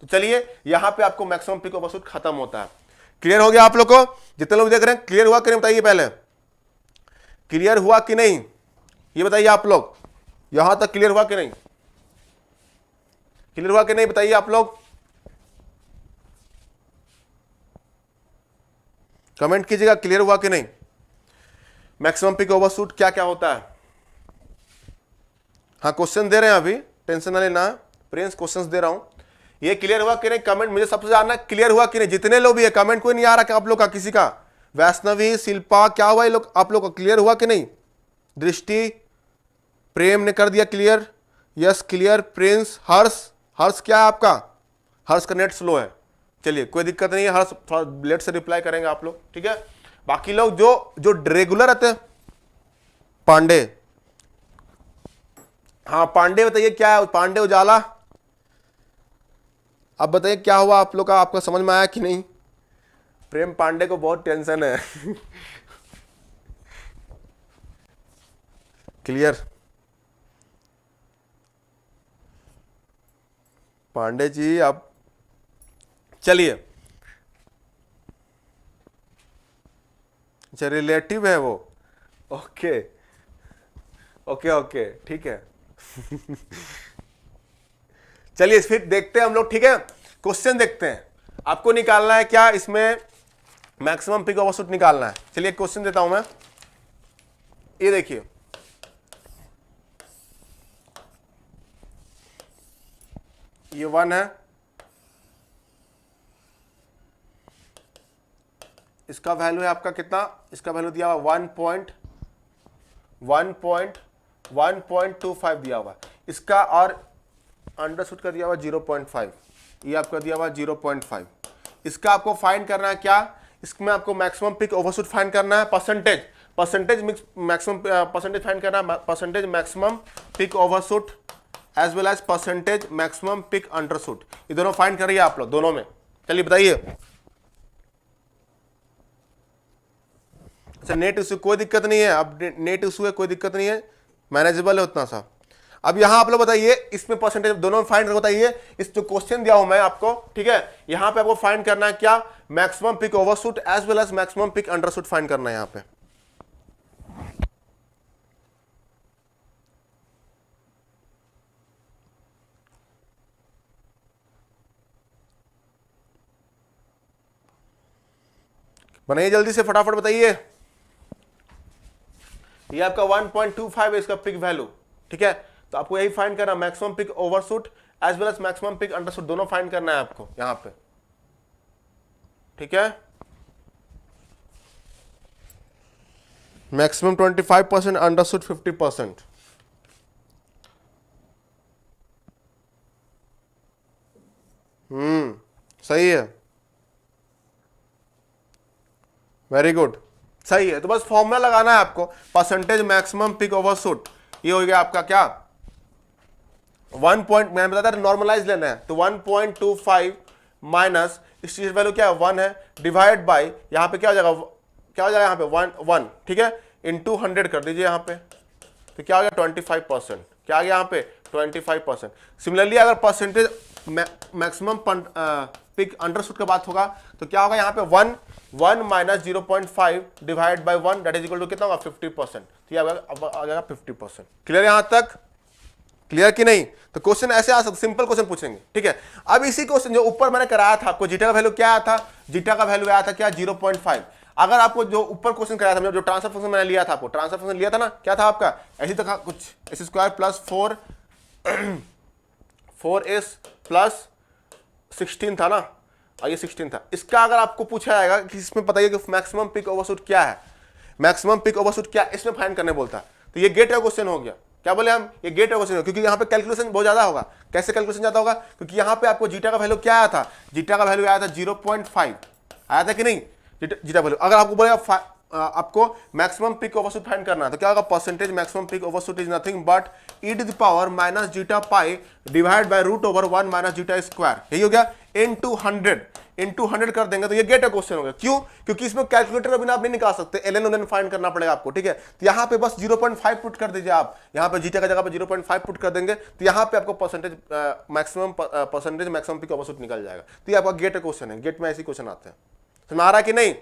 तो चलिए यहां पे आपको मैक्सिमम पिक ओवरशूट खत्म होता है। क्लियर हो गया आप लोग को? जितने लोग देख रहे हैं क्लियर हुआ कि नहीं बताइए, पहले क्लियर हुआ कि नहीं ये बताइए आप लोग, यहां तक क्लियर हुआ कि नहीं, क्लियर हुआ कि नहीं बताइए आप लोग, कमेंट कीजिएगा क्लियर हुआ कि नहीं। मैक्सिमम पिक ओवरशूट क्या क्या होता है? हाँ क्वेश्चन दे रहे हैं, अभी टेंशन ना लेना, प्रिंस क्वेश्चंस दे रहा हूं, ये क्लियर हुआ कि नहीं कमेंट, मुझे सबसे जानना क्लियर हुआ कि नहीं। जितने लोग भी है कमेंट कोई नहीं आ रहा आप लोग का, किसी का, वैष्णवी शिल्पा क्या हुआ ये लोग, आप लोग का क्लियर हुआ कि नहीं? दृष्टि प्रेम ने कर दिया क्लियर, यस क्लियर, प्रिंस, हर्ष, हर्ष क्या है आपका, हर्ष का नेट स्लो है, चलिए कोई दिक्कत नहीं है, हर्ष थोड़ा लेट से रिप्लाई करेंगे आप लोग, ठीक है। बाकी लोग जो जो रेगुलर रहते हैं, पांडे, हाँ पांडे बताइए क्या है, पांडे उजाला, अब बताइए क्या हुआ आप लोग का, आपको समझ में आया कि नहीं? प्रेम पांडे को बहुत टेंशन है क्लियर, पांडे जी आप, चलिए अच्छा रिलेटिव है वो, ओके ओके ओके ठीक है चलिए फिर देखते हैं हम लोग, ठीक है। क्वेश्चन देखते हैं, आपको निकालना है क्या इसमें, मैक्सिमम पिक ओवरशूट निकालना है। चलिए क्वेश्चन देता हूं मैं, ये देखिए, ये 1 है, इसका वैल्यू है आपका कितना, इसका वैल्यू दिया हुआ 1.25 दिया हुआ, इसका और अंडरशूट का दिया हुआ 0.5, ये आपका दिया हुआ 0.5, इसका आपको फाइंड करना है क्या, इसमें आपको मैक्सिमम पिक ओवरशूट फाइंड करना है, परसेंटेज मैक्सिमम परसेंटेज फाइंड करना है, percentage maximum peak overshoot as well as percentage maximum peak undershoot, ये दोनों फाइंड करिए आप लोग दोनों में। चलिए बताइए, अच्छा नेट इशू कोई दिक्कत नहीं है, अब नेट इशू है कोई दिक्कत नहीं है, मैनेजेबल है उतना सा। अब यहां आप लोग बताइए इसमें परसेंटेज दोनों में फाइंड बताइए, इस जो क्वेश्चन दिया हूं मैं आपको, ठीक है, यहां पे आपको फाइंड करना है क्या, maximum peak overshoot as well as maximum peak undershoot find करना है यहां पे। बनाइए जल्दी से फटाफट बताइए, ये आपका 1.25 है इसका पिक वैल्यू, ठीक है, तो आपको यही फाइंड करना, maximum peak overshoot as well as maximum peak undershoot दोनों फाइंड करना है आपको यहां पे, ठीक है। Maximum 25%, undershoot 50%। सही है, वेरी गुड, सही है। तो बस फॉर्मूला लगाना है आपको, परसेंटेज मैक्सिमम पिक ओवरशूट, ये हो गया आपका क्या मैंने बताया था नॉर्मलाइज लेना है, तो 1.25 माइनस इस चीज वैल्यू क्या है 1 है, डिवाइड बाय यहां पे क्या हो जाएगा, क्या हो जाएगा यहाँ पे 1, ठीक है, इंटू 100 कर दीजिए यहाँ पे, तो क्या हो गया 25%, क्या आ गया यहाँ पे 25%। सिमिलरली अगर परसेंटेज मैक्सिमम पिक अंडरशूट का बात होगा तो क्या होगा यहाँ पे 1 minus 0.5 divide by 1 that is equal to कितना होगा 50%, तो ये आ जाएगा 50%। क्लियर यहाँ तक, क्लियर कि नहीं? तो क्वेश्चन ऐसे आ सकते, सिंपल क्वेश्चन पूछेंगे, ठीक है। अब इसी क्वेश्चन जो ऊपर मैंने कराया था आपको, जीटा का वैल्यू क्या आया था, जीटा का वैल्यू आया था क्या 0.5। अगर आपको जो ऊपर क्वेश्चन कराया था, जो ट्रांसफर फंक्शन मैंने लिया था, आपको ट्रांसफर फंक्शन लिया था ना, क्या था आपका ऐसी था कुछ s² प्लस 4s प्लस 16 था ना, और ये 16 था। इसका अगर आपको पूछा जाएगा कि इसमें बताइए कि मैक्सिमम पिक ओवरशूट क्या है, मैक्सिमम पिक ओवरशूट क्या इसमें फाइंड करने बोलता है, तो ये गेट क्वेश्चन हो गया। क्या बोले हम, ये गेट क्वेश्चन, क्योंकि यहाँ पे कैलकुलेशन बहुत ज्यादा होगा। कैसे कैलकुलेशन ज्यादा होगा, क्योंकि यहाँ पे आपको जीटा का वैल्यू क्या आया था, जीटा का वैल्यू आया था 0.5 आया था कि नहीं, जीटा वैल्यू। अगर आपको बोलेगा आपको मैक्सिमम पीक ओवरशूट फाइंड करना है, तो क्या होगा, percentage maximum peak overshoot is nothing but e to the power minus zeta pi divide by root over 1 minus zeta square, यही हो गया, इनटू 100 कर देंगे तो ये गेट क्वेश्चन हो गया। क्यों? क्योंकि इसमें कैलकुलेटर के बिना आप नहीं निकाल सकते, एलएन उलन फाइंड करना पड़ेगा आपको, ठीक है। तो यहाँ पे बस 0.5 पुट कर दीजिए आप, यहाँ पे जीटा का जगह पे 0.5 पुट कर देंगे तो यहाँ पे आपको परसेंटेज मैक्सिमम पीक ओवरशूट निकल जाएगा। तो ये आपका गेट क्वेश्चन है, गेट में ऐसे क्वेश्चन आते हैं, समझ आ रहा है कि नहीं,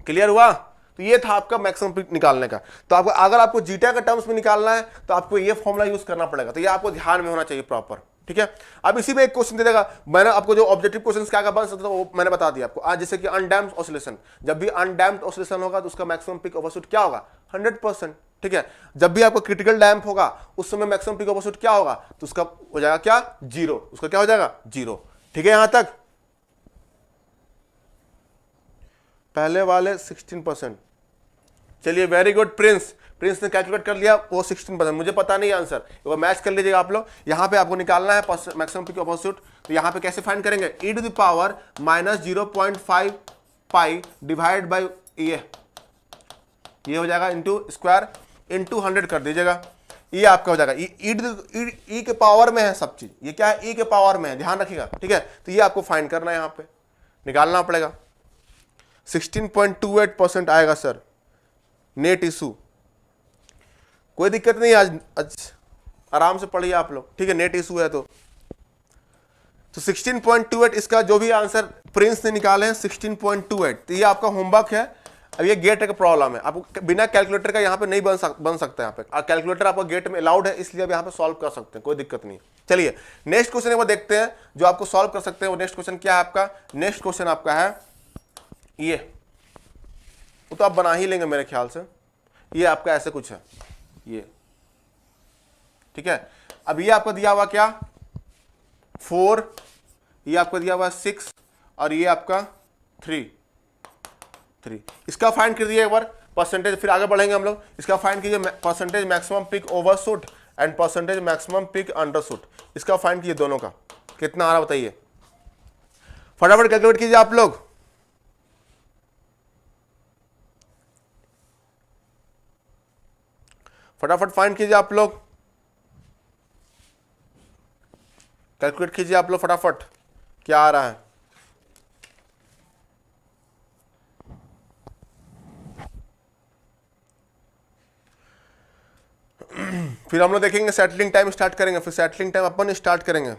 क्लियर हुआ? तो ये था आपका मैक्सिमम पीक निकालने का। तो आपको अगर आपको जीटा के टर्म्स में निकालना है तो आपको ये फॉर्मूला यूज करना पड़ेगा, तो ये आपको ध्यान में होना चाहिए प्रॉपर, ठीक है। अब इसी में एक क्वेश्चन दे देगा, मैंने आपको जो ऑब्जेक्टिव क्वेश्चंस क्या बन सकता है वो मैंने बता दिया आपको आज, जैसे कि अनडैम्प्ड ऑसिलेशन, जब भी अनडैम्प्ड ऑसिलेशन होगा तो उसका मैक्सिमम पीक ओवरशूट क्या होगा, 100%, ठीक है। जब भी आपको क्रिटिकल डैम्प होगा उस समय मैक्सिमम पीक ओवरशूट क्या होगा, तो उसका हो जाएगा क्या, 0, उसका क्या हो जाएगा, 0, ठीक है। यहां तक पहले वाले 16%, चलिए वेरी गुड। प्रिंस ने कैलकुलेट कर लिया वो 16%, मुझे पता नहीं आंसर, वो मैच कर लीजिएगा आप लोग। यहां पे आपको निकालना है मैक्सिमम पीक ओवरशूट, तो यहां पे कैसे फाइंड करेंगे, e to the power minus 0.5 pi divide by ये हो जाएगा इंटू स्क्वायर इंटू 100 कर दीजिएगा, ये आपका हो जाएगा ई के पावर में है सब चीज, ये क्या है, ई के पावर में है, ध्यान रखिएगा, ठीक है। तो ये आपको फाइंड करना है, यहां पे निकालना पड़ेगा। 16.28% आएगा सर नेट इशू, कोई दिक्कत नहीं, आज आराम से पढ़िए आप लोग, ठीक है। नेट इशू है तो 16.28 इसका जो भी आंसर प्रिंस ने निकाले हैं 16.28, तो ये आपका होमवर्क है। अब ये गेट का प्रॉब्लम है, आपको बिना कैलकुलेटर का यहाँ पे नहीं बन सकता, यहाँ पे कैलकुलेटर आपको गेट में अलाउड है, इसलिए अब यहाँ पे सॉल्व कर सकते हैं, कोई दिक्कत नहीं। चलिए नेक्स्ट क्वेश्चन वो देखते हैं जो आपको सॉल्व कर सकते हैं। वो नेक्स्ट क्वेश्चन क्या है आपका, नेक्स्ट क्वेश्चन आपका है ये, वो तो आप बना ही लेंगे मेरे ख्याल से, ये आपका ऐसे कुछ है ये, ठीक है। अब ये आपको दिया हुआ क्या, 4, ये आपको दिया हुआ 6 और ये आपका 3, इसका फाइंड कर दिए एक बार परसेंटेज, फिर आगे बढ़ेंगे हम लोग। इसका फाइंड कीजिए percentage maximum peak overshoot and percentage maximum peak undershoot, इसका फाइंड कीजिए दोनों का कितना आ रहा बताइए, फटाफट कैलकुलेट कीजिए आप लोग। फटाफट फाइंड कीजिए आप लोग, कैलकुलेट कीजिए आप लोग फटाफट, क्या आ रहा है। फिर हम लोग देखेंगे सेटलिंग टाइम स्टार्ट करेंगे, फिर सेटलिंग टाइम अपन स्टार्ट करेंगे।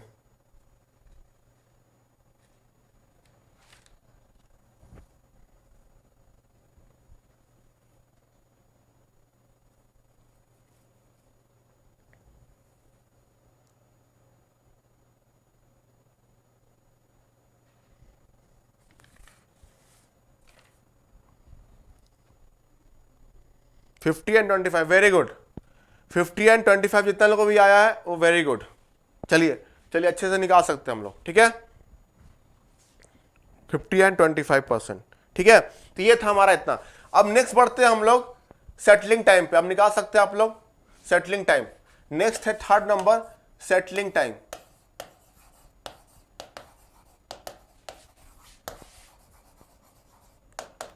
Fifty and 25, very good. 50 and 25 जितना लोगों को भी आया है वो वेरी गुड। चलिए अच्छे से निकाल सकते हैं हम लोग, ठीक है। 50 एंड 25%, ठीक है। तो ये था हमारा इतना। अब नेक्स्ट बढ़ते हैं हम लोग सेटलिंग टाइम पे, अब निकाल सकते हैं आप लोग सेटलिंग टाइम। नेक्स्ट है थर्ड नंबर सेटलिंग टाइम,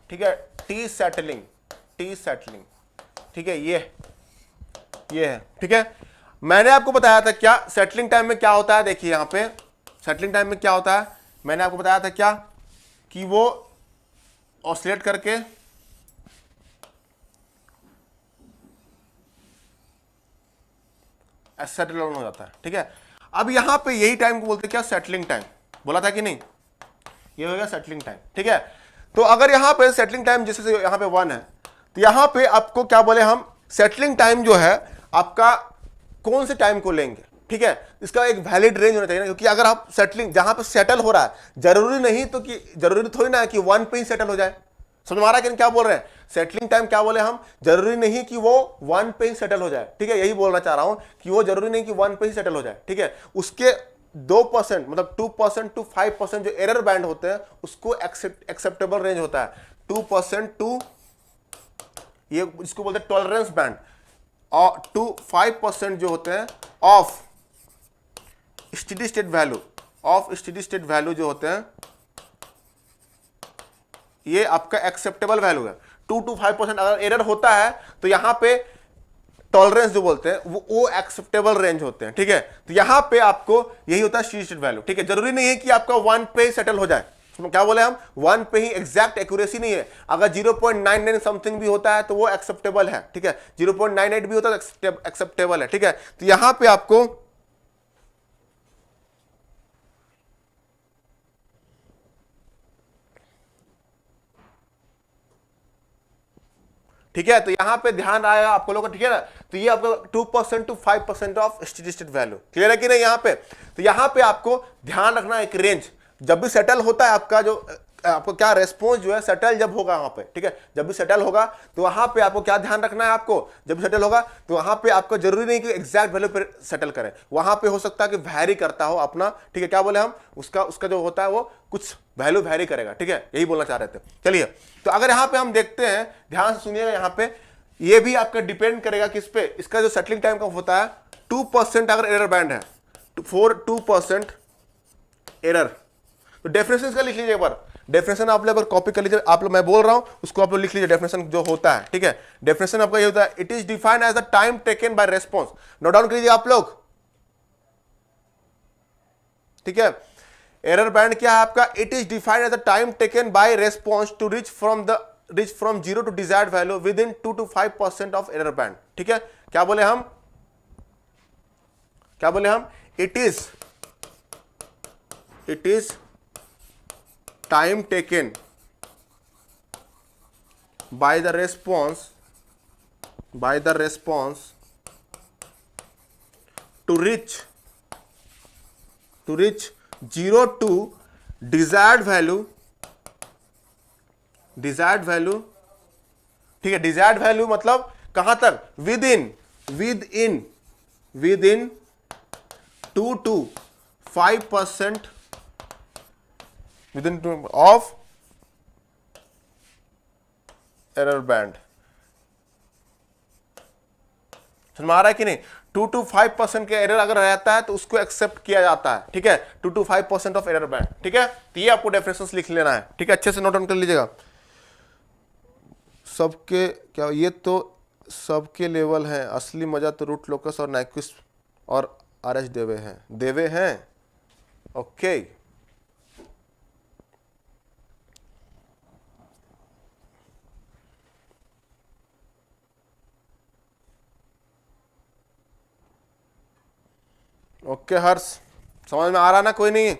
ठीक है। टी सेटलिंग, ठीक है, ये है, ठीक है। मैंने आपको बताया था क्या सेटलिंग टाइम में क्या होता है, देखिए यहां पे सेटलिंग टाइम में क्या होता है, मैंने आपको बताया था क्या कि वो ऑसिलेट करके सेटल डाउन हो जाता है, ठीक है। अब यहां पे यही टाइम को बोलते हैं क्या, सेटलिंग टाइम, बोला था कि नहीं, ये हो गया सेटलिंग टाइम, ठीक है। तो अगर यहां पे सेटलिंग टाइम जैसे यहां पे 1 है, तो यहां पे आपको क्या बोले हम, सेटलिंग टाइम जो है आपका कौन से टाइम को लेंगे, ठीक है। इसका एक वैलिड रेंज होना चाहिए ना, क्योंकि अगर आप सेटलिंग जहां पे सेटल हो रहा है, जरूरी थोड़ी ना है कि 1 पे ही सेटल हो जाए, समझ में आ रहा है कि क्या बोल रहे हैं। सेटलिंग टाइम क्या बोले हम, जरूरी नहीं कि वो 1 पे ही सेटल हो जाए, ठीक है। यही बोलना चाह रहा हूं कि वो जरूरी नहीं कि 1 पे ही सेटल हो जाए, ठीक है। उसके 2% मतलब 2% टू 5% जो एरर बैंड होते हैं उसको एक्सेप्टेबल रेंज होता है। 2% टू, ये इसको बोलते हैं टॉलरेंस बैंड, और टू 5% जो होते हैं ऑफ स्टेडी स्टेट वैल्यू जो होते हैं, ये आपका एक्सेप्टेबल वैल्यू है। 2 to 5% अगर एरर होता है तो यहाँ पे टॉलरेंस जो बोलते हैं वो एक्सेप्टेबल रेंज होते हैं, ठीक है। तो यहाँ पे आपको यही होता है स्टेडी स्टेट वैल्यू, ठीक है। जरूरी नहीं है कि आपका 1 पे ही सेटल हो जाए, क्या बोले हम, 1 पे ही एग्जैक्ट एक्यूरेसी नहीं है। अगर 0.99 समथिंग भी होता है तो वो एक्सेप्टेबल है, ठीक है। 0.98 भी होता है तो एक्सेप्टेबल है, ठीक है। तो यहां पे आपको ठीक है, तो यहां पे ध्यान आएगा आपको लोग, ठीक है ना। तो ये आपको 2% to 5% of steady state value, clear है कि नहीं यहाँ पे। तो यहां पे आपको ध्यान रखना एक रेंज, जब भी सेटल होता है आपका जो आपको क्या रेस्पॉन्स जो है सेटल जब होगा वहां पे, ठीक है। जब भी सेटल होगा तो वहां पे आपको क्या ध्यान रखना है, आपको जब भी सेटल होगा तो वहां पे आपको जरूरी नहीं कि एग्जैक्ट वैल्यू पे सेटल करें, वहां पे हो सकता है कि वैरी करता हो अपना, ठीक है। क्या बोले हम, उसका जो होता है वो कुछ वैल्यू वैरी करेगा, ठीक है, यही बोलना चाह रहे थे। चलिए, तो अगर यहाँ पे हम देखते हैं, ध्यान से सुनिएगा, यहाँ पे ये भी आपका डिपेंड करेगा किस पे, इसका जो सेटलिंग टाइम का होता है 2% अगर एरर बैंड है, 2% एरर, तो डेफिनेशन का लिख लीजिए एक बार। डेफिनेशन आप लोग कॉपी कर लीजिए, आप लोग मैं बोल रहा हूं उसको आप लोग लिख लीजिए, डेफिनेशन जो होता है, ठीक है। डेफिनेशन आपका ये होता है, it is defined as the time taken by response, note down कीजिए आप लोग, ठीक है। एरर बैंड क्या है आपका, it is defined as the time taken by response to reach from 0 to desired value within 2 to 5% of error band, ठीक है। क्या बोले हम, it is time taken by the response to reach 0 to desired value, ठीक है। Desired value मतलब कहां तक, with in 2 to 5% within of error band, समझ में आ रहा है कि नहीं। 2 to 5% के एरर अगर रहता है तो उसको एक्सेप्ट किया जाता है, ठीक है। 2 to 5% ऑफ एरर बैंड, ठीक है। तो ये आपको डेफिनेशंस लिख लेना है, ठीक है, अच्छे से नोट डाउन कर लीजिएगा। सबके क्या, ये तो सबके लेवल हैं, असली मजा तो रूट लोकस और नाइक्विस्ट और आरएच देवे हैं, ओके। ओके हर्ष, समझ में आ रहा ना, कोई नहीं,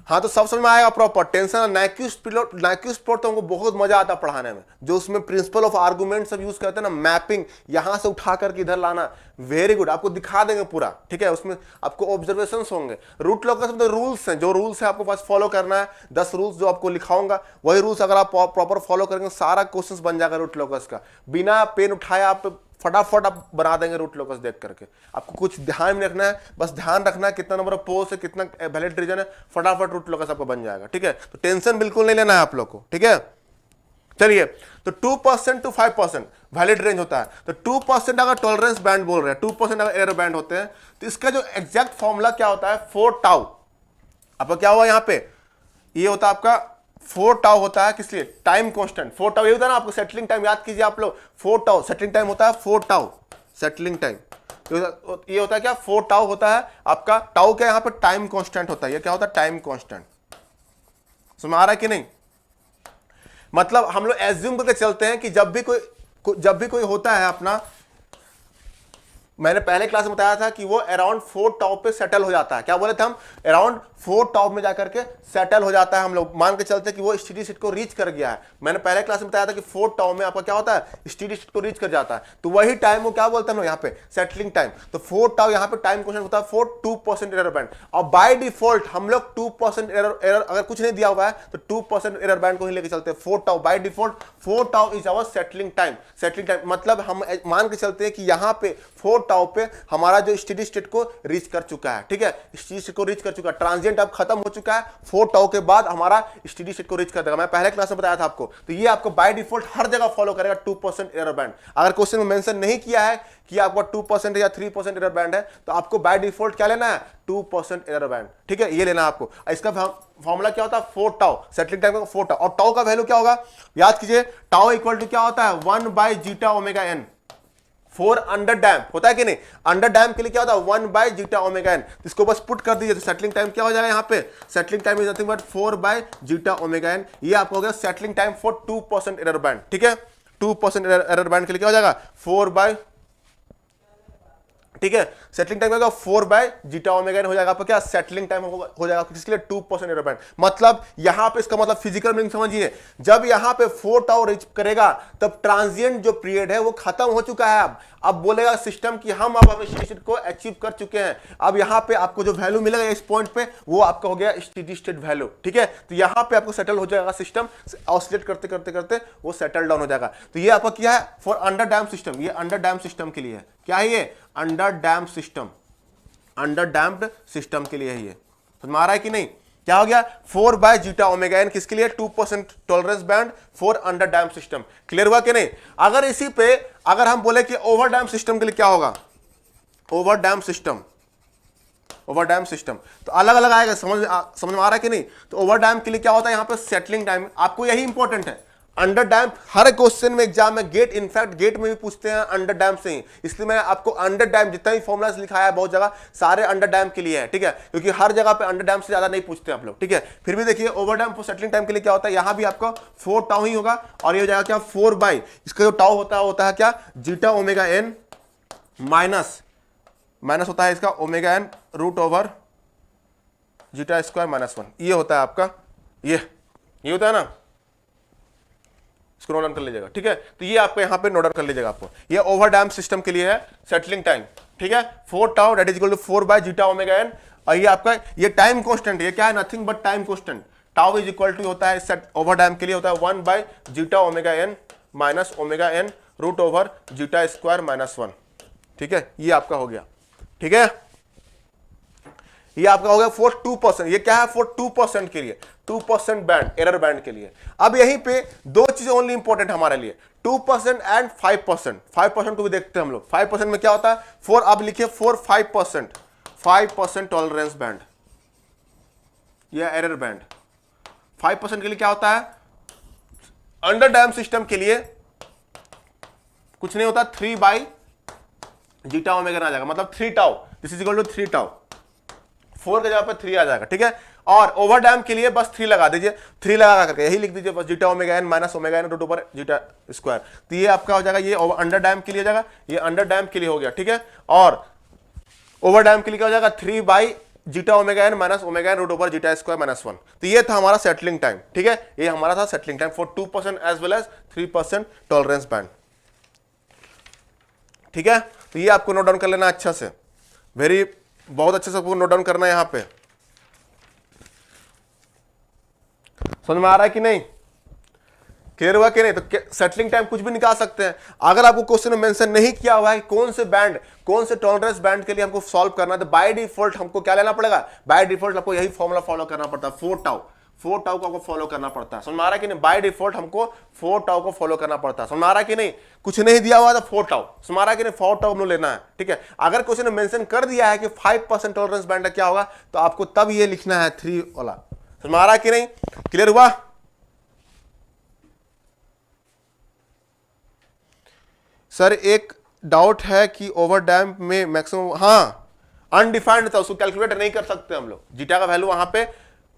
हाँ तो सब समझ में आएगा प्रॉपर, टेंशन। नाइक्विस्ट प्लॉट तो हमको बहुत मजा आता पढ़ाने में, जो उसमें प्रिंसिपल ऑफ आर्गुमेंट सब यूज करते हैं ना, मैपिंग यहां से उठा करके इधर लाना, वेरी गुड, आपको दिखा देंगे पूरा, ठीक है। उसमें आपको ऑब्जर्वेशंस होंगे, रूट लॉकस में रूल्स हैं, जो रूल्स है आपको पास फॉलो करना है, 10 रूल्स जो आपको लिखाऊंगा, वही रूल्स अगर आप प्रॉपर फॉलो करेंगे सारा क्वेश्चन बन जाएगा रूट लॉकस का, बिना पेन उठाए आप फटाफट आप बना देंगे रूट लॉकस देख करके। आपको कुछ ध्यान में रखना है, बस ध्यान रखना है कितना नंबर ऑफ पोल्स है, कितना वैलिड रीजन है, फटाफट रूट लॉकस आपको बन जाएगा, ठीक है। तो टेंशन बिल्कुल नहीं लेना है आप लोग को, ठीक है। चलिए, तो 2% to 5% वैलिड रेंज होता है। तो 2% अगर टॉलरेंस बैंड बोल रहे हैं, 2% अगर एरर बैंड होते हैं, तो इसका जो एग्जैक्ट फॉर्मूला क्या होता है, 4 टाउ। आपका क्या हुआ यहाँ पे, ये होता है आपका 4 टाउ होता है, किस लिए, टाइम कांस्टेंट। 4 टाउ ये होता है ना, आपको सेटलिंग टाइम याद कीजिए आप लोग, 4 टाउ सेटलिंग टाइम होता है, 4 टाउ सेटलिंग टाइम। ये होता है क्या, 4 टाउ होता है आपका, टाउ क्या यहाँ पे टाइम कांस्टेंट होता है, ये क्या होता है, टाइम कांस्टेंट। समझ में आ रहा है कि नहीं, मतलब हम लोग एज्यूम करके चलते हैं कि जब भी कोई होता है अपना, मैंने पहले क्लास में बताया था कि वो अराउंड 4 टाउ पे सेटल हो जाता है। क्या बोले थे हम, अराउंड 4 टाउ में जाकर के सेटल हो जाता है। हम लोग मान के चलते हैं कि वो स्टेडी स्टेट को रीच कर गया है। मैंने पहले क्लास में बताया था कि 4 टाउ में आपका क्या होता है, स्टेडी स्टेट को रीच कर जाता है। तो वही टाइम वो क्या बोलते हैं यहाँ पे, सेटलिंग टाइम। तो 4 टाउ यहाँ पे टाइम क्वेश्चन होता है 2% एरर बैंड, और बाय डिफॉल्ट हम लोग 2% एरर अगर कुछ नहीं दिया हुआ है तो 2% एरर बैंड को ही लेके चलते हैं। 4 tau by default, 4 tau is our settling time. Settling time मतलब हम मान के चलते हैं कि यहाँ पे 4 टाउ पे हमारा जो स्टेडी स्टेट को रीच कर चुका है, ठीक है, स्टेडी स्टेट को रीच कर चुका है, ट्रांजिएंट अब खत्म हो चुका है, 4 टाउ के बाद हमारा स्टेडी स्टेट को रीच कर देगा। मैं पहले क्लास में बताया था आपको। तो ये आपको बाय डिफॉल्ट हर जगह फॉलो करेगा 2% एरर बैंड। अगर क्वेश्चन में मेंशन नहीं किया है कि आपका 2% या 3% एरर बैंड है, तो आपको बाय डिफॉल्ट क्या लेना है, 2% एरर बैंड, ठीक है, ये लेना है आपको। इसका फॉर्मूला क्या होता है, 4 टाउ, सेटलिंग टाइम का 4 टाउ, और टाउ का वैल्यू क्या होगा, याद कीजिए, टाउ इक्वल टू क्या होता है, 1/जीटा ओमेगा एन। 4 अंडर डैम्प होता है कि नहीं, अंडर डैम्प के लिए क्या होता है, 1/जीटा ओमेगा एन। इसको बस पुट कर दीजिए तो सेटलिंग टाइम क्या हो जाएगा, यहाँ पे settling time is nothing but 4/जीटा ओमेगा एन। ये आपको हो गया settling time for 2% error band, ठीक है, 2% एरर बैंड के लिए क्या हो जाएगा, 4 ठीक है, सेटलिंग टाइम होगा 4/जीटा ओमेगा एन हो जाएगा आपका, क्या सेटलिंग टाइम हो जाएगा किसके लिए, 2% एरर बैंड। मतलब यहां पे इसका मतलब फिजिकल मीनिंग समझिए, जब यहां पे 4 टाउ रीच करेगा तब ट्रांजिएंट जो पीरियड है वो खत्म हो चुका है। अब बोलेगा सिस्टम कि हम अब अपने स्टेडी स्टेट को अचीव कर चुके हैं। अब यहां पे आपको जो वैल्यू मिलेगा इस पॉइंट पे वो आपका हो गया स्टेडी स्टेट वैल्यू, ठीक है। तो यहां पे आपको सेटल हो जाएगा सिस्टम, ऑसिलेट करते करते करते वो सेटल डाउन हो जाएगा। तो ये आपका क्या है, फॉर अंडर डैम्प सिस्टम, ये अंडर डैम्प सिस्टम के लिए है, क्या है ये, under damp system, under damped system के लिए है ये, समझ आ रहा है कि नहीं। क्या हो गया, 4/जीटा ओमेगा एन किसके लिए, 2% tolerance band for under damp system. Clear हुआ कि नहीं। अगर इसी पे अगर हम बोले कि ओवर डैम्प सिस्टम के लिए क्या होगा, over damp system, over damp system तो अलग अलग आएगा, समझ में आ रहा है कि नहीं। तो ओवर डैम्प के लिए क्या होता है, यहां पे सेटलिंग टाइम, आपको यही इंपॉर्टेंट है। अंडर डैम्प हर क्वेश्चन में एग्जाम में गेट, इनफैक्ट गेट में भी पूछते हैं अंडर डैम्प से ही, इसलिए मैं आपको अंडर डैम्प जितना भी फॉर्मुलास लिखाया है बहुत जगह सारे अंडर डैम्प के लिए है, ठीक है, क्योंकि हर जगह पे अंडर डैम्प से ज्यादा नहीं पूछते आप लोग, ठीक है। फिर भी देखिए over damp for settling time के लिए क्या होता है, यहां भी आपका 4 टाउ ही होगा, और ये हो जाएगा क्या, 4 इसका जो टाउ होता है क्या, जीटा ओमेगा एन माइनस होता है इसका omega n root over zeta square -1, ये होता है आपका, ये होता है ना, इसको नोट डाउन कर लीजिएगा, ठीक है। तो ये आपको यहां पे नोट डाउन कर लीजिएगा आपको, ये ओवर डैम्प सिस्टम के लिए है सेटलिंग टाइम, ठीक है, 4 tau that is equal to 4/जीटा ओमेगा एन। और ये आपका ये टाइम कांस्टेंट, ये क्या है, nothing but time constant, tau is equal to होता है सेट ओवर डैम्प के लिए होता है 1/जीटा omega n minus omega n root over zeta square -1, ठीक है, ये आपका हो गया, ठीक है। ये आपका हो गया फॉर 2%, ये क्या है, फॉर 2% के लिए, 2% बैंड, एरर बैंड के लिए। अब यहीं पे दो चीजें ओनली इंपॉर्टेंट हमारे लिए, 2% एंड 5%। 5% को भी देखते हैं हम लोग। 5% में क्या होता है, फॉर, अब लिखिए फॉर 5% टॉलरेंस बैंड या एरर बैंड। 5% के लिए क्या होता है, अंडर डैम्प सिस्टम के लिए कुछ नहीं होता, 3/जीटा ओमेगा आ जाएगा, मतलब 3 tau, this is equal to 3 tau, 4 के जगह पर 3 आ जाएगा, ठीक है। और ओवर डैम्प के लिए बस 3 लगा दीजिए, 3 लगा करके यही लिख दीजिए बस, zeta omega n minus omega n root over zeta square. तो ये आपका हो जाएगा, ये अंडर डैम्प के लिए हो जाएगा, ये अंडर डैम्प के लिए हो गया, ठीक है। और ओवर डैम्प के लिए क्या हो जाएगा, 3/जीटा omega n minus omega n root over zeta square -1। तो ये था हमारा सेटलिंग टाइम, ठीक है, ये हमारा था settling time for 2% as well as 3% tolerance band, ठीक है। तो ये आपको नोट डाउन कर लेना अच्छा से, बहुत अच्छे से आपको नोट डाउन करना है यहां पे। समझ में आ रहा है कि नहीं, क्लियर हुआ कि नहीं। तो सेटलिंग टाइम कुछ भी निकाल सकते हैं। अगर आपको क्वेश्चन में मेंशन नहीं किया हुआ है कौन से बैंड, कौन से टॉलरेंस बैंड के लिए हमको सॉल्व करना है, तो बाय डिफॉल्ट हमको क्या लेना पड़ेगा, बाय डिफॉल्ट आपको यही फॉर्मूला फॉलो करना पड़ता है, 4 टाउ को आपको फॉलो करना पड़ता है। समझ में आ रहा है कि नहीं, बाय डिफॉल्ट हमको 4 टाउ को फॉलो करना पड़ता है। समझ में आ रहा है कि नहीं, कुछ नहीं दिया हुआ तो 4 टाउ, समझ में आ रहा है कि नहीं, 4 टाउ हमको लेना है, ठीक है। अगर क्वेश्चन में मेंशन कर दिया है कि 5% टॉलरेंस बैंड क्या होगा, तो आपको तब ये लिखना है 3 वाला। समझ में आ रहा है कि नहीं, क्लियर हुआ। सर एक डाउट है कि ओवर डैम्प में मैक्सिमम, हाँ अनडिफाइंड था, उसको कैलकुलेट नहीं कर सकते हम लोग, जीटा का वैल्यू वहां पे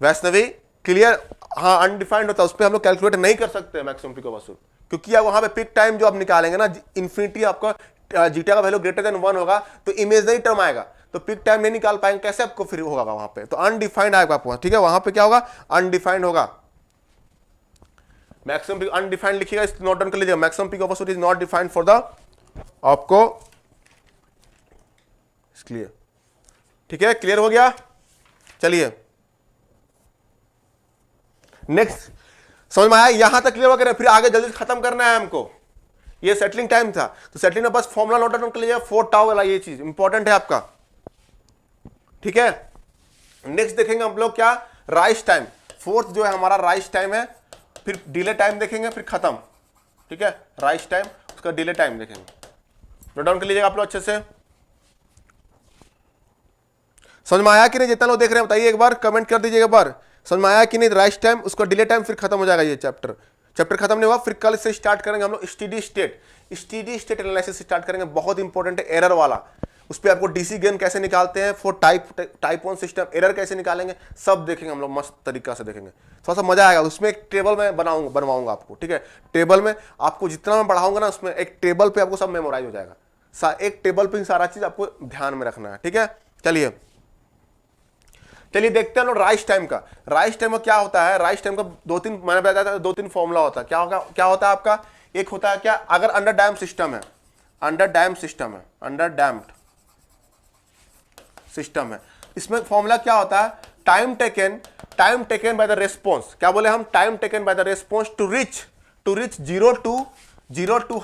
वैष्णवी क्लियर, हाँ अनडिफाइंड होता है, उस पर हम लोग कैलकुलेट नहीं कर सकते मैक्सिमम पीक वसूल, क्योंकि अब वहां पे पिक टाइम जो आप निकालेंगे ना, इन्फिनिटी आपका जीटा का वैल्यू ग्रेटर देन 1 होगा तो इमेजिनरी टर्म आएगा, तो पिक टाइम नहीं निकाल पाएंगे, कैसे आपको फिर होगा वहां पे, तो अनडिफाइंड आएगा आपको, ठीक है, वहां पे क्या होगा, अनडिफाइंड होगा। मैक्सिमम पीक अनडिफाइंड लिखिएगा, इस नोट डाउन कर लीजिएगा, मैक्सिमम पीक वसूल is not defined for the आपको, क्लियर, ठीक है, क्लियर हो गया। चलिए नेक्स्ट, समझ में आया, यहां तक क्लियर हो गया, फिर आगे जल्दी खत्म करना है हमको, ये सेटलिंग टाइम था, तो सेटलिंग में बस फॉर्मूला नोट डाउन कर लीजिएगा 4 टाउ वाला, ये चीज इंपॉर्टेंट है आपका, ठीक है। नेक्स्ट देखेंगे हम लोग क्या, राइज टाइम। फोर्थ जो है हमारा राइज टाइम है, फिर डिले टाइम देखेंगे, फिर खत्म, ठीक है। राइज टाइम, उसका डिले टाइम देखेंगे, नोट डाउन कर लीजिएगा आप लोग अच्छे से। समझ में आया कि नहीं? जितना लोग देख रहे हैं बताइए, एक बार कमेंट कर दीजिएगा, एक बार समझ में आया कि नहीं? राइज टाइम, उसका डिले टाइम, फिर खत्म हो जाएगा ये चैप्टर। चैप्टर खत्म नहीं हुआ, फिर कल से स्टार्ट करेंगे हम लोग स्टेडी स्टेट एनालिसिस स्टार्ट करेंगे, बहुत इंपॉर्टेंट है, एरर वाला। उस पर आपको डीसी गेन कैसे निकालते हैं, फॉर टाइप 1 सिस्टम एरर कैसे निकालेंगे, सब देखेंगे हम लोग, मस्त तरीका से देखेंगे, थोड़ा सा मजा आएगा। उसमें एक टेबल में बनवाऊंगा आपको, ठीक है। टेबल में आपको जितना मैं बढ़ाऊंगा ना, उसमें एक टेबल पे आपको सब मेमोराइज हो जाएगा, एक टेबल पे सारा चीज आपको ध्यान में रखना है, ठीक है। चलिए देखते हैं लोग राइज टाइम का। राइज टाइम में क्या होता है, राइज टाइम का मैंने बताया था 2-3 फॉर्मूला होता है। क्या होता है आपका, एक होता है क्या, अगर अंडर डैम सिस्टम है, अंडर डैम्ड सिस्टम है, इसमें फॉर्मूला क्या होता है, time taken by the response. क्या बोले हम, time taken by the response to reach 0 to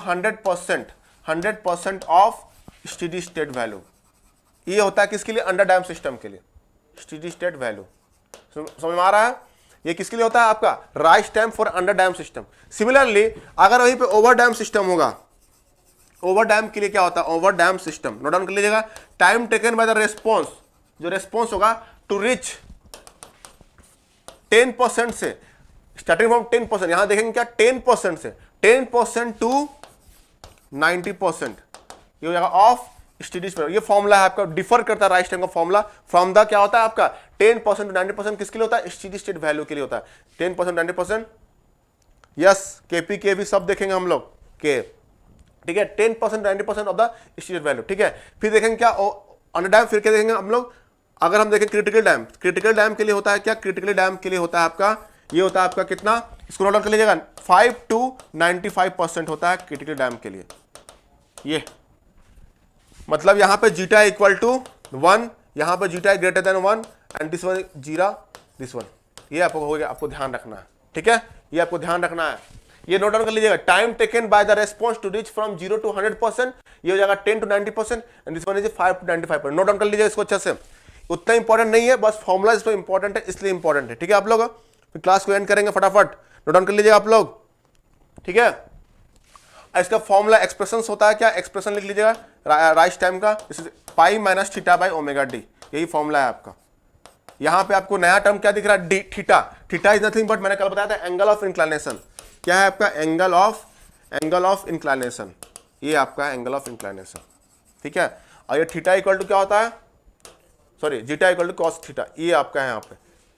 100% of steady state value. ये होता है किसके लिए, अंडर डैम सिस्टम के लिए, स्टेडी स्टेट वैल्यू। समझ में आ रहा है? ये किसके लिए होता है आपका, rise time for under damp system. Similarly अगर वहीं पे ओवर डैम सिस्टम होगा, ओवर डैम के लिए क्या होता है, over dam system, note down कर लीजिएगा, time taken by the response, जो रेस्पॉन्स होगा टू रिच 10% से, स्टार्टिंग फ्रॉम 10%, यहां देखेंगे क्या 10% से 10% टू 90%, ये हो जाएगा ऑफ स्टेडी स्टेट। ये फॉर्मूला है आपका, डिफर करता है राइज टाइम का फॉर्मूला फ्रॉम द, क्या होता है आपका 10% टू 90%, किसके लिए होता है, स्टेडी स्टेट वैल्यू के लिए होता है, 10% 90%, यस केपी के भी सब देखेंगे हम लोग के, ठीक है, 10% 90% ऑफ द स्टेडी वैल्यू, ठीक है। फिर देखेंगे क्या अंडर डैम, फिर क्या देखेंगे हम लोग, अगर हम देखें क्रिटिकल डैम के लिए होता है क्या, क्रिटिकल डैम के लिए होता है आपका, ये होता है आपका कितना, इसको नोट डाउन कर लीजिएगा, 5 to 95% होता है क्रिटिकल डैम के लिए। ये मतलब यहां पे जीटा इक्वल टू 1, यहां पे zeta greater than 1 and this one जीरा, दिस वन, ये आपको हो गया, आपको ध्यान रखना है, ठीक है, ये आपको ध्यान रखना है। ये नोट डाउन कर लीजिएगा, time taken by the response to reach from 0 to 100%, ये हो जाएगा 10 to 90% and this one is 5 to 95%। Note down कर लीजिएगा इसको अच्छे से, उतना इंपॉर्टेंट नहीं है, बस फॉर्मूला इस पर इंपॉर्टेंट है, इसलिए इंपॉर्टेंट है, ठीक है। आप लोग क्लास को एंड करेंगे फटाफट, नोट डाउन कर लीजिएगा आप लोग, ठीक है। इसका फॉर्मूला एक्सप्रेशंस होता है क्या, एक्सप्रेशन लिख लीजिएगा राइज टाइम का, पाई minus theta by omega D, यही फॉर्मूला है आपका। यहां पे आपको नया टर्म क्या दिख रहा है, D theta. Theta is nothing but, मैंने कल बताया था, एंगल ऑफ इंक्लिनेशन। क्या है आपका, एंगल ऑफ इंक्लिनेशन, ये आपका एंगल ऑफ इंक्लिनेशन, ठीक है। और ये थीटा इक्वल टू क्या होता है, sorry zeta equal to cos theta, ये आपका है यहाँ पे,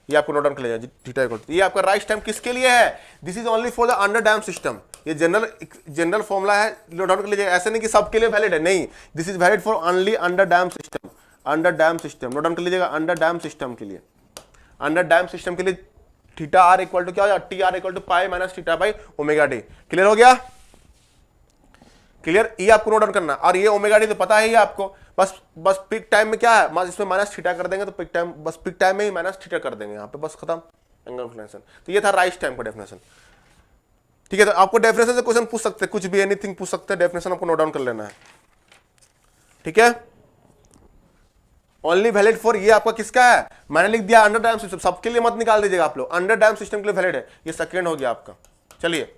ये आपको नोट डाउन कर लीजिएगा, थीटा इक्वल टू। ये आपका राइज टाइम किसके लिए है, this is only for the under damp system, ये जनरल फॉर्मूला है, नोट डाउन कर लीजिएगा। ऐसे नहीं कि सबके लिए वैलिड है, नहीं, this is valid for only under damp system, under damp system, note down कर लीजिएगा, अंडर डैम सिस्टम के लिए, अंडर डैम सिस्टम के लिए थीटा आर इक्वल टू क्या हो जाएगा, t r equal to pi minus theta by omega d. Clear हो गया, क्लियर, ये आपको नोट डाउन करना। और ये ओमेगा डी तो पता है ही आपको, बस पिक टाइम में क्या है, इसमें माइनस थीटा कर देंगे, तो पिक टाइम में ही माइनस थीटा कर देंगे यहाँ पे, बस खत्म, एंगल ऑफ इंक्लिनेशन। तो ये था राइज टाइम का डेफिनेशन, ठीक है। तो आपको डेफिनेशन से क्वेश्चन पूछ सकते हैं, कुछ भी एनीथिंग पूछ सकते हैं, डेफिनेशन आपको नोट डाउन कर लेना है, ठीक है। ओनली वैलिड फॉर, ये आपका किसका है, मैंने लिख दिया अंडर डैम सिस्टम, सबके लिए मत निकाल दीजिएगा आप लोग, अंडर डैम सिस्टम के लिए वैलिड है, ये सेकेंड हो गया आपका। चलिए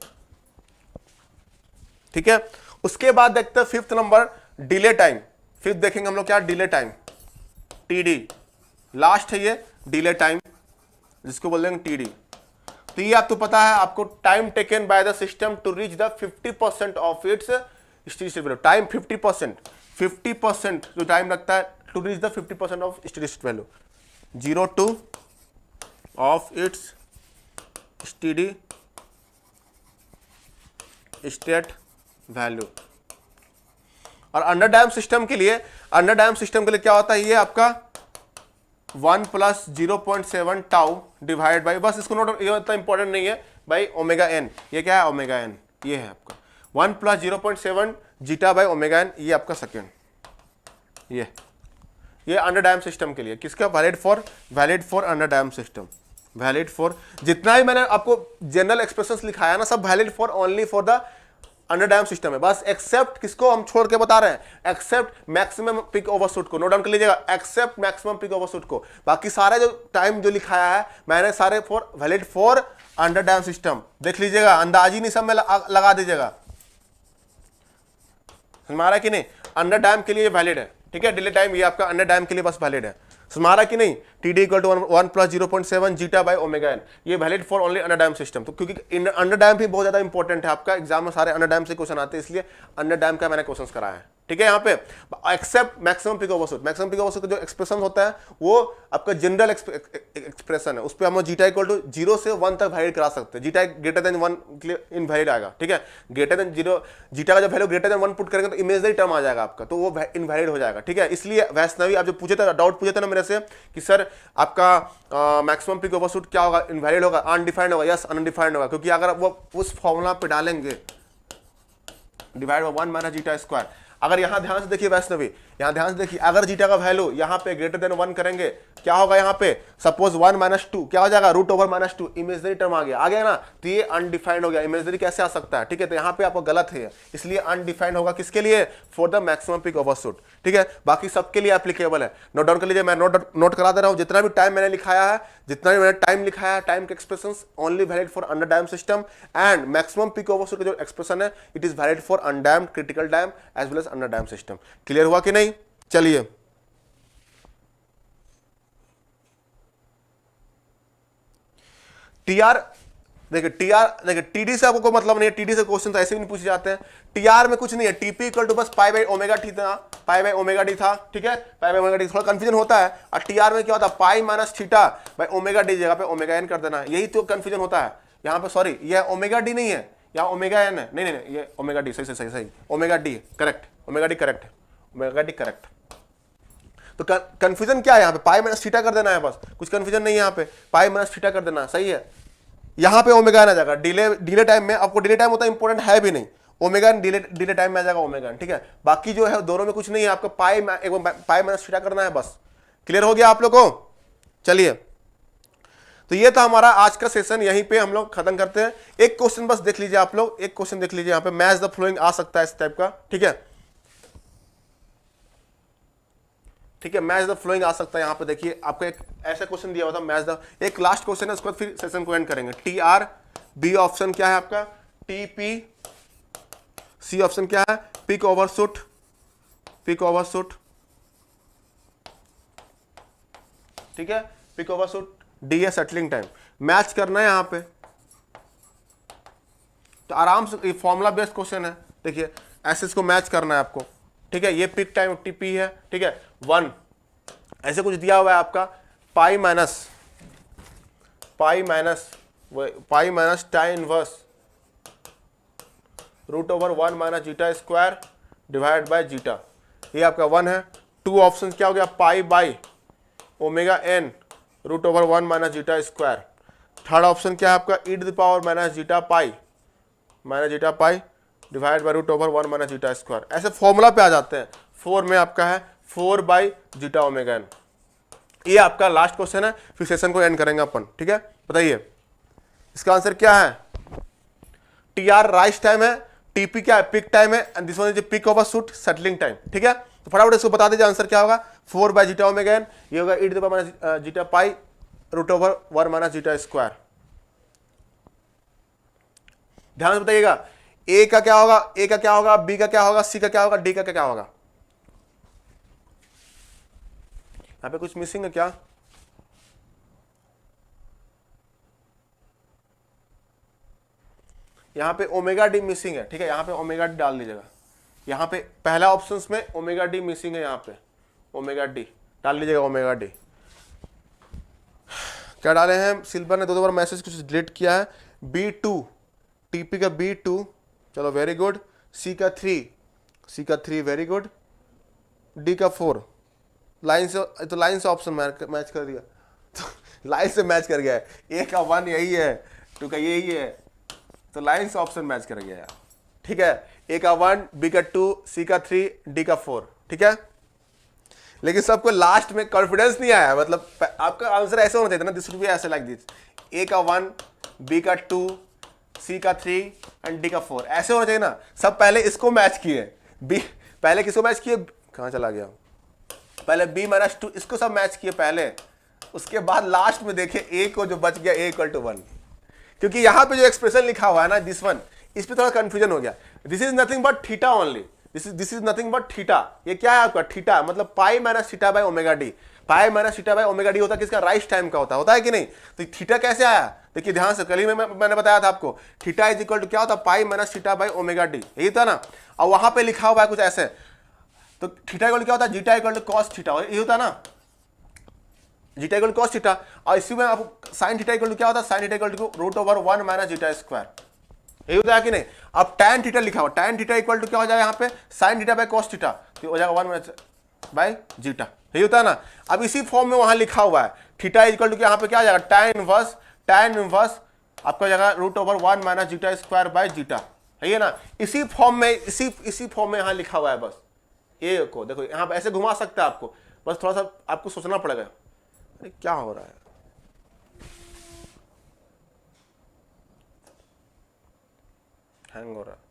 ठीक है, उसके बाद देखते हैं fifth number, delay time. Fifth देखेंगे हम लोग क्या, डिले टाइम, टीडी, लास्ट है ये डिले टाइम, जिसको बोल देंगे टीडी। तो ये आपको पता है, आपको time taken by the system to reach the 50% of its steady state value, time 50% जो टाइम लगता है to reach the 50% of steady state value, 0 to of its steady state value. और अंडर डैम सिस्टम के लिए, क्या होता है, ये आपका 1 + 0.7 टाउ डिवाइड बाई, बस इसको नोट, ये इतना इंपॉर्टेंट नहीं है, बाई ओमेगा एन। ये क्या है, ओमेगा एन, ये है आपका 1 + 0.7 जीटा बाई ओमेगा एन, ये आपका सेकेंड। ये अंडर डैम सिस्टम के लिए, किसका, valid for under damp system, valid for, जितना भी मैंने आपको जनरल एक्सप्रेशंस लिखाया ना, सब valid for only for the under damp system है, बस एक्सेप्ट किसको हम छोड़ के बता रहे हैं, एक्सेप्ट मैक्सिमम पिक ओवरशूट को। नोट डाउन कर लीजिएगा, एक्सेप्ट मैक्सिमम पिक ओवरशूट को। बाकी सारे जो टाइम जो लिखाया है मैंने सारे for valid for under damp system. देख लीजिएगा, अंदाजी नहीं सब में लगा दीजिएगा, समझ रहा है कि नहीं। अंडर डैम के लिए वैलिड है, ठीक है। डिले टाइम ये आपका अंडर डैम के लिए बस वैलिड है, समझ रहा है कि नहीं। T D equal to 1 plus 0.7 zeta by omega n, ये valid for only under damp system. तो क्योंकि अंडर डैम भी बहुत ज्यादा इंपॉर्टेंट है, आपका एग्जाम में सारे अंडर डैम से क्वेश्चन आते हैं, इसलिए अंडर डैम का मैंने क्वेश्चन कराया है, ठीक है। यहाँ पे except maximum peak overshoot, maximum peak overshoot का जो एक्सप्रेशन होता है वो आपका जनरल एक्सप्रेशन है, उस पर हम जीटा इक्वल टू 0 से 1 तक वैलिड करा सकते हैं। जीटा ग्रेटर देन 1 के लिए इनवैलिड आएगा, ठीक है। ग्रेटर देन 0, जीटा का जब वैल्यू ग्रेटर देन 1 पुट करेंगे तो इमेजनरी टर्म आ जाएगा आपका, तो वो इनवैलिड हो जाएगा, ठीक है। इसलिए वैष्णवी आप जो पूछे थे, डाउट पूछे थे ना मेरे से कि सर आपका मैक्सिमम पिक ओवरशूट क्या होगा, इनवैलिड होगा, अनडिफाइंड होगा, यस अनडिफाइंड होगा, क्योंकि अगर वो उस फॉर्मूला पे डालेंगे divide by 1 minus zeta square. अगर यहां ध्यान से देखिए वैष्णवी, यहां ध्यान से देखिए, अगर जीटा का वैल्यू यहां पे ग्रेटर देन 1 करेंगे क्या होगा, यहां पे सपोज 1 माइनस 2 क्या हो जाएगा, root over minus 2, imaginary term आ गया ना, तो ये अनडिफाइंड हो गया। इमेजनरी कैसे आ सकता है, ठीक है। तो यहां पे आपको गलत है, इसलिए अनडिफाइंड होगा किसके लिए, for the maximum peak overshoot, ठीक है। बाकी सबके लिए एप्लीकेबल है। नोट डाउन कर लीजिए, मैं नोट करा दे रहा हूं, जितना भी टाइम मैंने लिखाया है, जितना भी मैंने टाइम लिखाया है, टाइम के expressions only valid for under damp system, and maximum peak overshoot का जो एक्सप्रेशन है it is valid for undamped, critical damp as well as under damp system. Clear हुआ कि नहीं। चलिए टीआर देखिए, देखिए टीडी से आपको मतलब नहीं है, टीडी से क्वेश्चन ऐसे भी नहीं पूछे जाते हैं। टीआर में कुछ नहीं है, टीपी इक्वल टू बस पाई बाई ओमेगा टी था, पाई बाई ओमेगा डी था, ठीक है। पाई बाई ओमेगा डी, थोड़ा कंफ्यूजन होता है। और टीआर में क्या होता है, पाई minus theta by omega D, जगह पे ओमेगा एन कर देना, यही तो कंफ्यूजन होता है यहाँ पे। सॉरी, ये ओमेगा डी नहीं है, यहाँ ओमेगा एन है, नहीं, ये ओमेगा डी, सही omega D correct, omega D correct, omega D correct. तो कंफ्यूजन क्या है यहाँ पे, पाई माइनस थीटा कर देना है, बस कुछ कंफ्यूजन नहीं है यहाँ पे, पाई माइनस थीटा कर देना, सही है। यहाँ पे ओमेगा आ जाएगा, डिले टाइम में आपको डिले टाइम होता है इंपॉर्टेंट है भी नहीं, ओमेगा डिले टाइम में आ जाएगा ओमेगा, ठीक है। बाकी जो है दोनों में कुछ नहीं है, आपको पाई माइनस थीटा करना है बस। क्लियर हो गया आप लोग को। चलिए, तो ये था हमारा आज का सेशन, यहीं पे हम लोग खत्म करते हैं। एक क्वेश्चन बस देख लीजिए आप लोग, एक क्वेश्चन देख लीजिए यहाँ पे, मैच द फ्लोइंग आ सकता है इस टाइप का, ठीक है, ठीक है। मैच द फ्लोइंग आ सकता है, यहाँ पे देखिए आपको एक ऐसा क्वेश्चन दिया हुआ था, मैच द, एक लास्ट क्वेश्चन है, उसके बाद फिर सेशन को एंड करेंगे। टी आर, बी ऑप्शन क्या है आपका, टी पी, सी ऑप्शन क्या है, पिक ओवरशूट, पिक ओवरशूट, ठीक है, पिक ओवरशूट, डी है सेटलिंग टाइम। मैच करना है यहाँ पे, तो आराम से, ये फॉर्मूला बेस्ड क्वेश्चन है, देखिए ऐसे इसको मैच करना है आपको, ठीक है। ये पिक टाइम टीपी है, ठीक है, 1 ऐसे कुछ दिया हुआ है आपका, pi minus time inverse root over 1 minus zeta square divide by zeta, ये आपका 1 है। 2 ऑप्शन क्या हो गया, pi by omega n root over 1 minus zeta square. Third option क्या है आपका, e to the power minus zeta pi divide by root over 1 minus zeta square. ऐसे फॉर्मूला पे आ जाते हैं। 4 में आपका है 4 बाई जीटा ओमेगा एन। ये आपका लास्ट क्वेश्चन है, फिर सेशन को एंड करेंगे अपन, ठीक है। बताइए इसका आंसर क्या है। टी आर राइज टाइम है, टीपी क्या है, पिक टाइम है, and this one is peak overshoot settling time, ठीक है। तो फटाफट इसको बता दीजिए आंसर क्या होगा। 4 बाई जीटा ओमेगा एन, ये होगा e to the power minus zeta pi root over 1 minus zeta square. ध्यान से बताइएगा, ए का क्या होगा, ए का क्या होगा, बी का क्या होगा, सी का क्या होगा, डी का क्या होगा। यहां पे कुछ मिसिंग है क्या, यहां पे ओमेगा डी मिसिंग है, ठीक है। यहां पे ओमेगा डी डाल दीजिएगा, यहां पे पहला ऑप्शंस में ओमेगा डी मिसिंग है, यहां पे ओमेगा डी डाल लीजिएगा, ओमेगा डी क्या डाले हैं, सिल्वर ने 2 बार मैसेज कुछ डिलीट किया है। B2, टीपी का B2, चलो वेरी गुड। सी का 3 वेरी गुड। डी का 4, लाइन से, तो लाइन से ऑप्शन मैच कर दिया, तो लाइन से मैच कर गया है। ए का 1 यही है, 2 का यही है, तो लाइन से ऑप्शन मैच कर गया है, ठीक है। ए का 1, बी का 2, सी का 3, डी का 4, ठीक है। लेकिन सबको लास्ट में कॉन्फिडेंस नहीं आया, मतलब आपका आंसर ऐसे होना चाहिए ना, दिस शुड बी ऐसे लाइक दिस, ए का 1, बी का 2, सी का 3 एंड डी का 4, ऐसे होना चाहिए ना। सब पहले इसको मैच किए, बी पहले किसको मैच किए, कहाँ चला गया, पहले b माइनस 2 इसको सब मैच किए पहले, उसके बाद लास्ट में देखे a को जो बच गया a इक्वल टू 1, क्योंकि यहाँ पे जो एक्सप्रेशन लिखा हुआ है ना दिस वन, इस पे थोड़ा कंफ्यूजन हो गया। This is nothing but theta only, this is nothing but theta. ये क्या है आपका थीटा, मतलब पाई minus theta by omega D. Pi minus theta by omega D होता है किसका, राइट टाइम का होता है कि नहीं। तो थीटा कैसे आया, देखिए ध्यान से, कल ही मैंने बताया था आपको, थीटा इज इक्वल टू क्या होता है, पाई minus theta by omega D, यही था ना। और वहां पे लिखा हुआ है कुछ ऐसे, तो थीटा इक्वल क्या होता है, zeta equal to cos theta, ये होता है ना, zeta equal to cos theta. और इसी में आपको साइन थीटा इक्वल टू क्या होता है, sine theta equal to root over 1 minus zeta square, यही होता है कि नहीं। अब tan थीटा लिखा हुआ, tan थीटा इक्वल टू क्या हो जाएगा यहाँ पे, sine theta by cos theta, तो हो जाएगा 1 माइनस बाय जीटा, यही होता है ना। अब इसी फॉर्म में वहां लिखा हुआ है थीटा इक्वल टू यहाँ पे क्या आ जाएगा, tan इनवर्स आपका जाएगा root over 1 minus zeta square by zeta, है ना। इसी फॉर्म में इसी फॉर्म में यहाँ लिखा हुआ है। बस ये को देखो यहाँ पे ऐसे घुमा सकता है आपको, बस थोड़ा सा आपको सोचना पड़ेगा, अरे क्या हो रहा है, हैंग हो रहा है।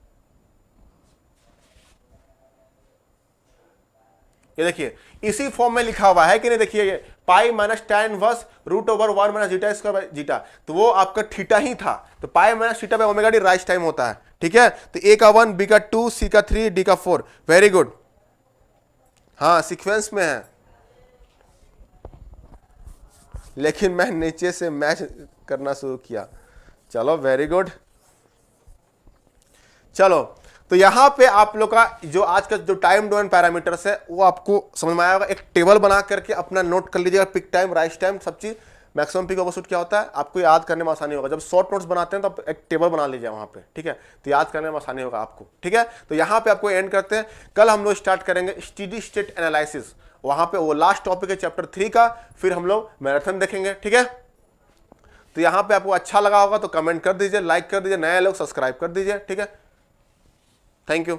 ये देखिए इसी फॉर्म में लिखा हुआ है कि नहीं, देखिए ये pi minus tan inverse root over 1 minus zeta square by zeta, तो वो आपका थीटा ही था। तो pi minus theta by omega D right time होता है, ठीक है। तो a का 1, b का 2, c का 3, d का 4, वेरी गुड, हाँ सीक्वेंस में है, लेकिन मैं नीचे से मैच करना शुरू किया, चलो वेरी गुड। चलो तो यहां पे आप लोग का जो आज का जो टाइम डोमेन पैरामीटर्स है वो आपको समझ में आया होगा। एक टेबल बना करके अपना नोट कर लीजिएगा, पिक टाइम, राइज टाइम, सब चीज, मैक्सिमम पिक ओवरशूट क्या होता है आपको याद करने में आसानी होगा। जब शॉर्ट नोट्स बनाते हैं तो एक टेबल बना लीजिए वहां पे, ठीक है, तो याद करने में आसानी होगा आपको, ठीक है। तो यहाँ पे आपको एंड करते हैं, कल हम लोग स्टार्ट करेंगे स्टेडी स्टेट एनालिसिस, वहां पे वो लास्ट टॉपिक है चैप्टर 3 का, फिर हम लोग मैराथन देखेंगे, ठीक है। तो यहाँ पे आपको अच्छा लगा होगा तो कमेंट कर दीजिए, लाइक कर दीजिए, नए लोग सब्सक्राइब कर दीजिए, ठीक है। Thank you.